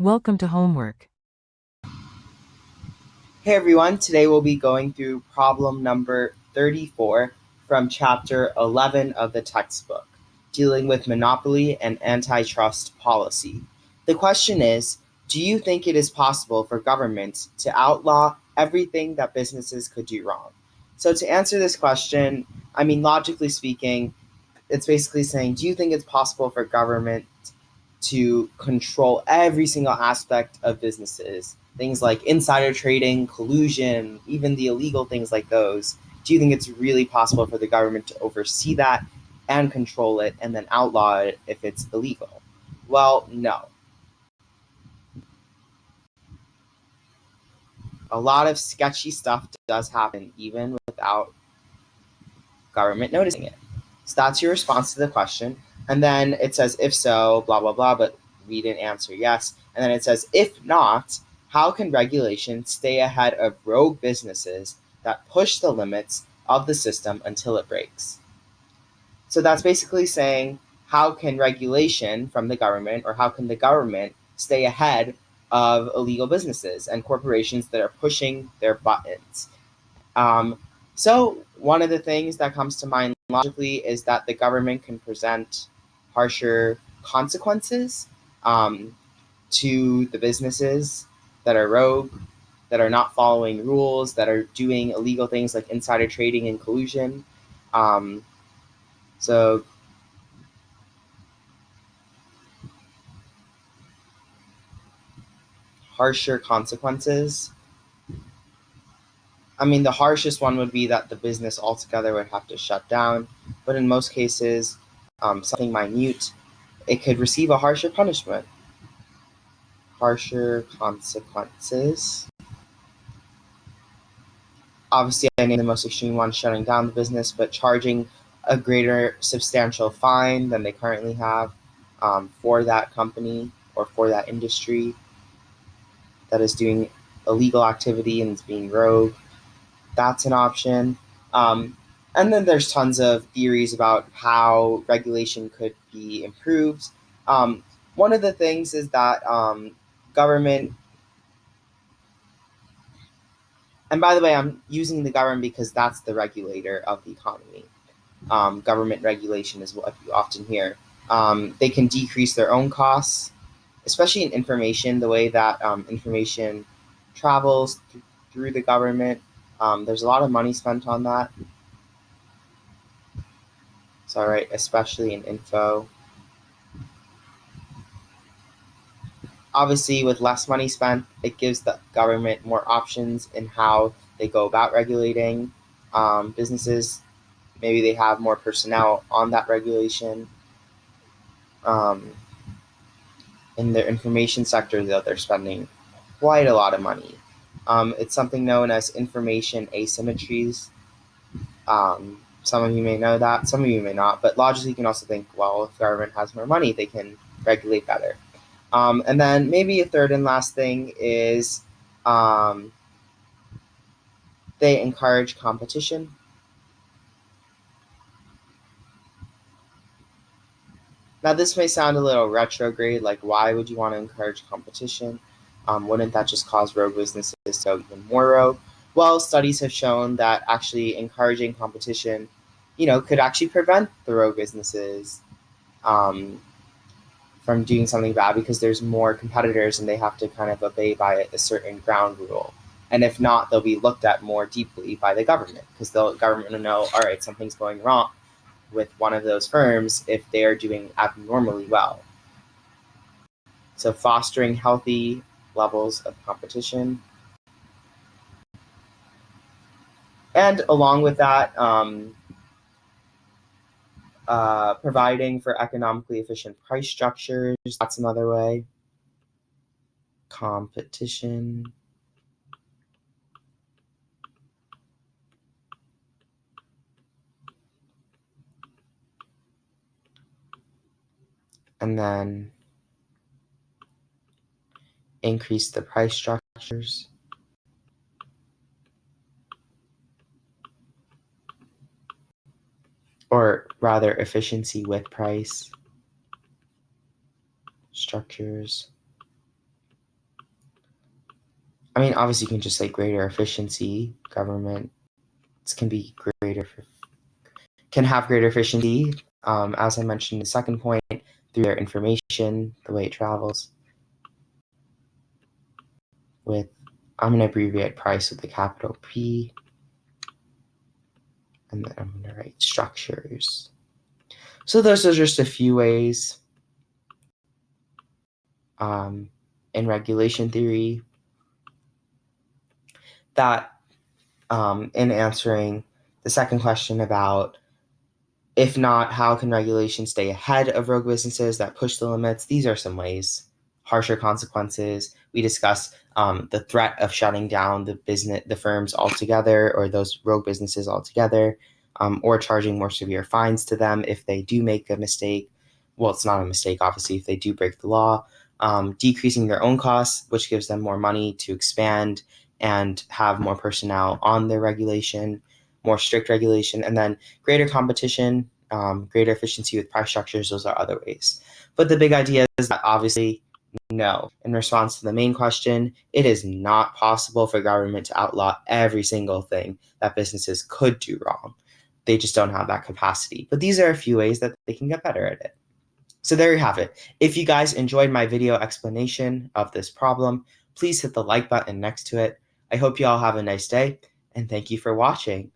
Welcome to homework. Hey everyone, today we'll be going through problem number 34 from chapter 11 of the textbook, dealing with monopoly and antitrust policy. The question is, do you think it is possible for government to outlaw everything that businesses could do wrong? So to answer this question, logically speaking, it's basically saying, do you think it's possible for government to control every single aspect of businesses? Things like insider trading, collusion, even the illegal things like those. Do you think it's really possible for the government to oversee that and control it and then outlaw it if it's illegal? Well, no. A lot of sketchy stuff does happen even without government noticing it. So that's your response to the question. And then it says, if so, blah, blah, blah, but we didn't answer yes. And then it says, if not, how can regulation stay ahead of rogue businesses that push the limits of the system until it breaks? So that's basically saying, how can regulation from the government, or how can the government stay ahead of illegal businesses and corporations that are pushing their buttons? So one of the things that comes to mind logically is that the government can present harsher consequences to the businesses that are rogue, that are not following rules, that are doing illegal things like insider trading and collusion. Um, so harsher consequences. The harshest one would be that the business altogether would have to shut down, but in most cases, something minute, it could receive a harsher punishment. Harsher consequences. Obviously, I named the most extreme one, shutting down the business, but charging a greater substantial fine than they currently have for that company or for that industry that is doing illegal activity and is being rogue. That's an option. And then there's tons of theories about how regulation could be improved. One of the things is that government, and by the way, I'm using the government because that's the regulator of the economy. Government regulation is what you often hear. They can decrease their own costs, especially in information, the way that information travels through the government. There's a lot of money spent on that. So, right, especially in info. Obviously, with less money spent, it gives the government more options in how they go about regulating businesses. Maybe they have more personnel on that regulation. In their information sector, though, they're spending quite a lot of money. It's something known as information asymmetries. Some of you may know that, some of you may not, but logically you can also think, well, if the government has more money, they can regulate better. And then maybe a third and last thing is they encourage competition. Now, this may sound a little retrograde, like why would you want to encourage competition? Wouldn't that just cause rogue businesses to go even more rogue? Well, studies have shown that actually encouraging competition, could actually prevent the rogue businesses from doing something bad because there's more competitors and they have to kind of obey by a certain ground rule. And if not, they'll be looked at more deeply by the government because the government will know, all right, something's going wrong with one of those firms if they are doing abnormally well. So fostering healthy levels of competition. And along with that, providing for economically efficient price structures. That's another way. Competition. And then increase the price structures. Or rather, efficiency with price structures. mean, obviously, you can just say greater efficiency. Governments can have greater efficiency, as I mentioned in the second point, through their information, the way it travels. I'm going to abbreviate price with the capital P, and then I'm going to write structures. So those are just a few ways in regulation theory that in answering the second question about if not, how can regulation stay ahead of rogue businesses that push the limits? These are some ways. Harsher consequences. We discussed the threat of shutting down the firms altogether, or those rogue businesses altogether, or charging more severe fines to them if they do make a mistake. Well, it's not a mistake, obviously, if they do break the law. Decreasing their own costs, which gives them more money to expand and have more personnel on their regulation, more strict regulation, and then greater competition, greater efficiency with price structures. Those are other ways. But the big idea is that obviously, no. In response to the main question, it is not possible for government to outlaw every single thing that businesses could do wrong. They just don't have that capacity. But these are a few ways that they can get better at it. So there you have it. If you guys enjoyed my video explanation of this problem, please hit the like button next to it. I hope you all have a nice day, and thank you for watching.